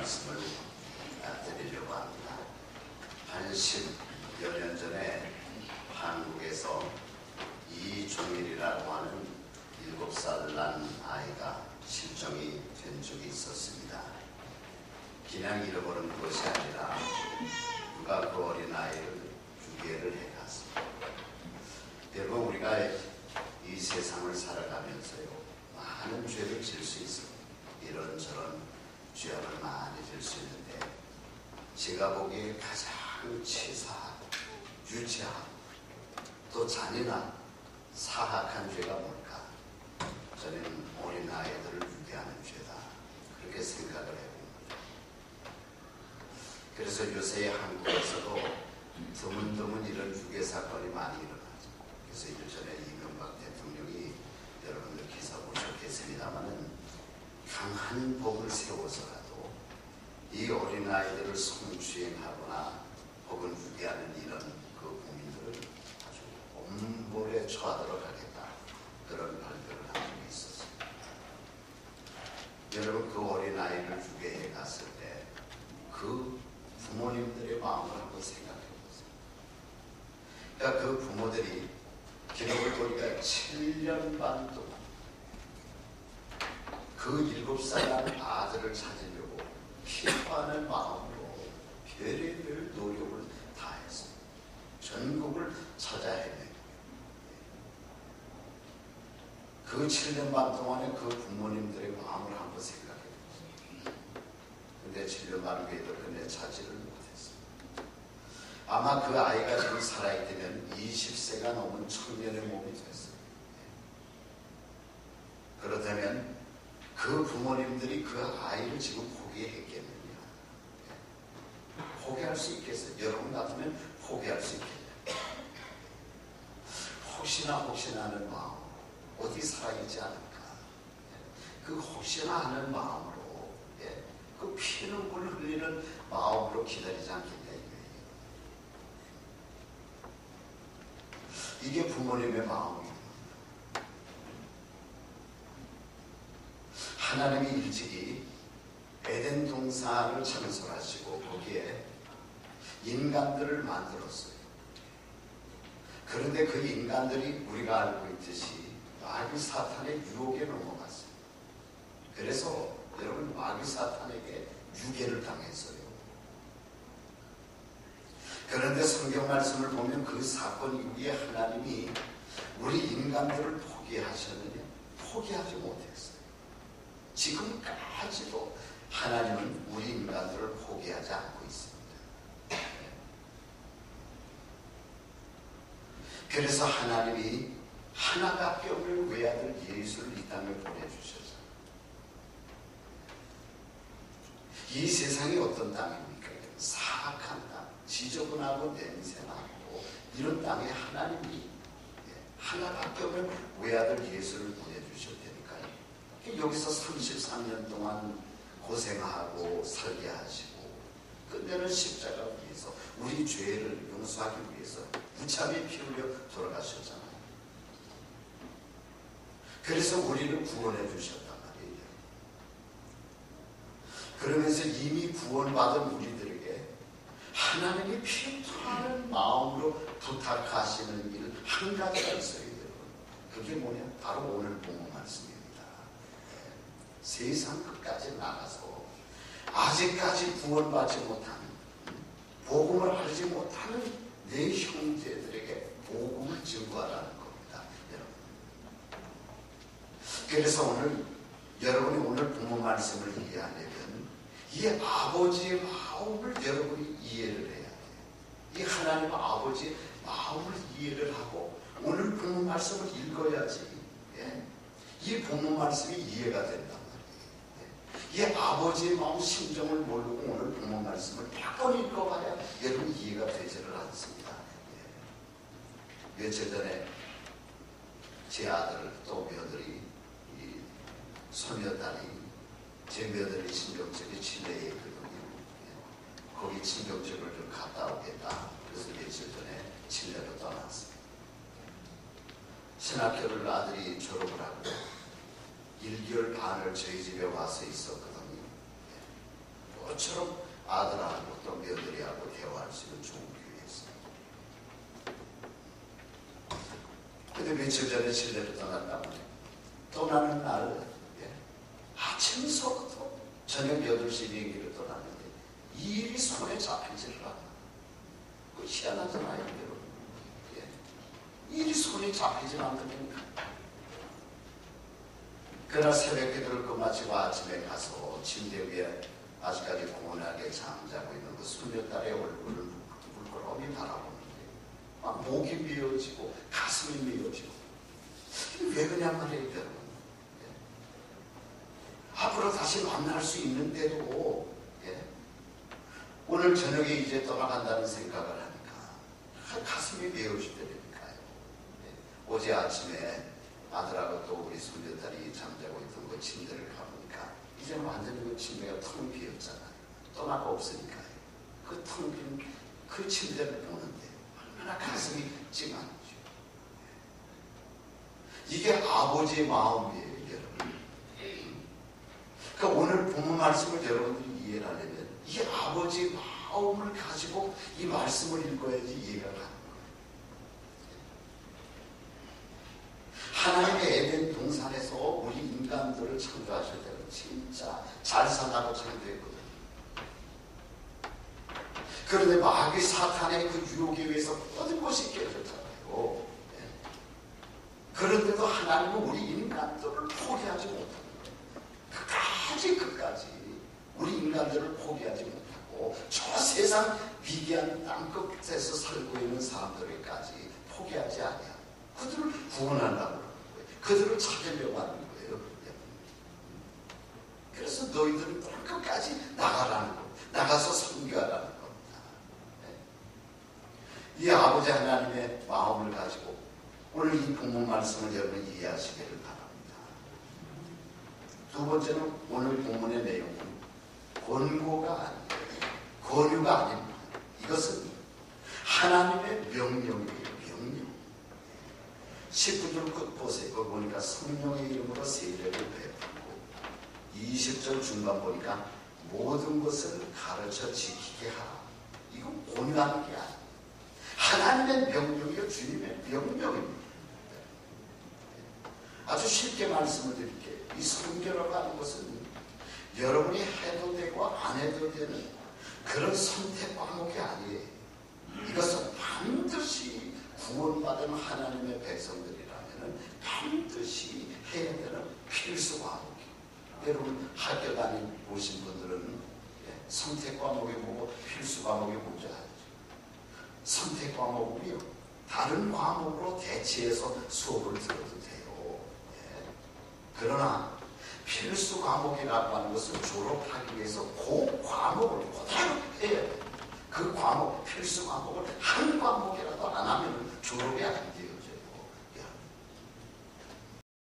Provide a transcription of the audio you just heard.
말씀을 드리려고 합니다. 80여 년 전에 한국에서 이종일이라고 하는 7살 난 아이가 실종이 된 적이 있었습니다. 그냥 잃어버린 것이 아니라 누가 그 어린아이를 유괴를 해갔습니다. 여러분, 우리가 이 세상을 살아가면서요, 많은 죄를 질 수 있어요. 이런저런 죄악을 많이 질 수 있는데, 제가 보기에 가장 치사하고 유치하고 또 잔인한 사악한 죄가 뭘까? 저는 어린아이들을 유괴하는 죄다, 그렇게 생각을 해봅니다. 그래서 요새 한국에서도 드문드문 이런 유괴 사건이 많이 일어나죠. 그래서 일전에 이명박 대통령이, 여러분들 기사 보셨겠습니다마는, 강한 법을 세워서라도 이 어린아이들을 성추행하거나 혹은 유괴하는 이런 그 국민들을 아주 엄벌에 처하도록 하겠다, 그런 발표를 한 적이 있었습니다. 여러분, 그 어린아이를 유괴해 갔을 때 그 부모님들의 마음을 한번 생각해 보세요. 그러니까 그 부모들이 기록을 보니까 7년 반 동안 그 7살 아들을 찾으려고 기뻐하는 마음으로 별의별 노력을 다해서 전국을 찾아 헤매고, 그 7년 반 동안에 그 부모님들의 마음을 한번 생각해 보세요. 근데 7년 반 후에도 끝내 찾지를 못했어요. 아마 그 아이가 지금 살아있다면 20세가 넘은 청년의 몸이 됐어요. 그렇다면 그 부모님들이 그 아이를 지금 포기했겠느냐? 포기할 수 있겠어요? 여러분 같으면 포기할 수 있겠냐? 혹시나 하는 마음, 어디 살아있지 않을까? 그 혹시나 하는 마음으로, 그 피눈물 흘리는 마음으로 기다리지 않겠냐 이거예요. 이게 부모님의 마음입니다. 하나님이 일찍이 에덴 동산을 창설하시고 거기에 인간들을 만들었어요. 그런데 그 인간들이 우리가 알고 있듯이 마귀 사탄의 유혹에 넘어갔어요. 그래서 여러분, 마귀 사탄에게 유괴를 당했어요. 그런데 성경 말씀을 보면 그 사건 이후에 하나님이 우리 인간들을 포기하셨느냐? 포기하지 못했어요. 지금까지도 하나님은 우리 인간들을 포기하지 않고 있습니다. 그래서 하나님이 하나밖에 없는 외아들 예수를 이 땅에 보내주셨어요. 이 세상이 어떤 땅입니까? 사악한 땅, 지저분하고 냄새나고 이런 땅에 하나님이 하나밖에 없는 외아들 예수를 보내주셨다니까요. 여기서 33년 동안 고생하고 살게 하시고 끝내는 십자가 위에서 우리 죄를 용서하기 위해서 무참히 피 흘려 돌아가셨잖아요. 그래서 우리를 구원해 주셨단 말이에요. 그러면서 이미 구원받은 우리들에게 하나님이 필요한 마음으로 부탁하시는 일 한 가지가 있어요, 여러분. 그게 뭐냐? 바로 오늘 본문 말씀입니다. 세상 끝까지 나가서 아직까지 구원받지 못한, 복음을 알지 못하는 내 형제들에게 복음을 증거하라는 겁니다, 여러분. 그래서 오늘 여러분이 오늘 본문 말씀을 이해하려면 이 아버지의 마음을 여러분이 이해를 해야 돼요. 이 하나님 아버지의 마음을 이해를 하고 오늘 본문 말씀을 읽어야지, 이 본문 말씀이 이해가 된단 말이에요. 이 아버지의 마음 심정을 모르고 오늘 본문 말씀을 100번 읽어봐야 여러분 이해가 되지를 않습니다. 며칠 전에 제 아들 또 며느리, 손녀딸이, 제 며느리 친정집이 칠레에 있거든요. 거기 친정집을 좀 갔다 오겠다. 그래서 며칠 전에 칠레로 떠났습니다. 신학교를 아들이 졸업을 하고 1개월 반을 저희 집에 와서 있었거든요. 모처럼 아들하고 또 며느리하고 대화할 수 있는 좋은 기회였어요. 근데 며칠 전에 실내로 떠났다고 떠나는 날 아침서부터 저녁 8시 비행기를 떠났는데 이 일이 손에 잡히지를 않아. 그 희한하잖아요, 여러분. 이 일이 손에 잡히지 않거든요. 그날 새벽에 들을 거 마치고 아침에 가서 침대 위에 아직까지 고운하게 잠자고 있는 그 손녀딸의 얼굴을 물끄러미 바라보는데 막 목이 미어지고 가슴이 미어지고 왜 그냥 말이에요, 여러분. 앞으로 다시 만날 수 있는데도 오늘 저녁에 이제 떠나간다는 생각을 하니까 가슴이 메어지더라니까요. 어제 아침에 아들하고 또 우리 손녀딸이 잠자고 있던 그 침대를 가보니까 이제 완전히 그 침대가 텅 비었잖아요. 떠나가 없으니까요. 그 텅 빈 그 침대를 보는데 얼마나 가슴이 찡하죠. 이게 아버지의 마음이에요, 여러분. 그러니까 오늘 본문 말씀을 여러분들이 이해를 하려면 이 아버지의 마음을 가지고 이 말씀을 읽어야지 이해가 가는 거예요. 하나님의 에덴 동산에서 우리 인간들을 창조하실 때는 진짜 잘 산다고 창조했거든요. 그런데 마귀 사탄의 그 유혹에 의해서 모든 것이 깨졌잖아요. 그런데도 하나님은 우리 인간들을 포기하지 못합니다. 끝까지 우리 인간들을 포기하지 못하고 저 세상 위기한 땅끝에서 살고 있는 사람들에게까지 포기하지 않아요. 그들을 구원한다고 하는 거예요. 그들을 찾으려고 하는 거예요. 그래서 너희들은 땅끝까지 나가라는 거예요. 나가서 섬겨하라는 겁니다. 이 아버지 하나님의 마음을 가지고 오늘 이 본문 말씀을 여러분 이해하시기를 바랍니다. 두 번째는 오늘 본문의 내용은 권고가 아니에요. 권유가 아닙니다. 이것은 하나님의 명령이에요. 명령. 19절 끝 보세요. 거기 보니까 성령의 이름으로 세례를 베풀고 20절 중간 보니까 모든 것을 가르쳐 지키게 하라. 이건 권유하는 게 아니에요. 하나님의 명령이요. 주님의 명령입니다. 아주 쉽게 말씀을 드릴게요. 이 성결하고 하는 것은 여러분이 해도 되고 안 해도 되는 그런 선택 과목이 아니에요. 이것은 반드시 구원받은 하나님의 백성들이라면 반드시 해야 되는 필수 과목이에요. 여러분 학교 다니보신 분들은 선택 과목이 뭐고 필수 과목이 뭔지 알죠? 선택 과목이요. 다른 과목으로 대체해서 수업을 들어도 돼요. 그러나 필수 과목이라고 하는 것을 졸업하기 위해서 그 과목을 그대로 해야 돼요. 그 과목, 필수 과목을 한 과목이라도 안 하면 졸업이 안 돼요.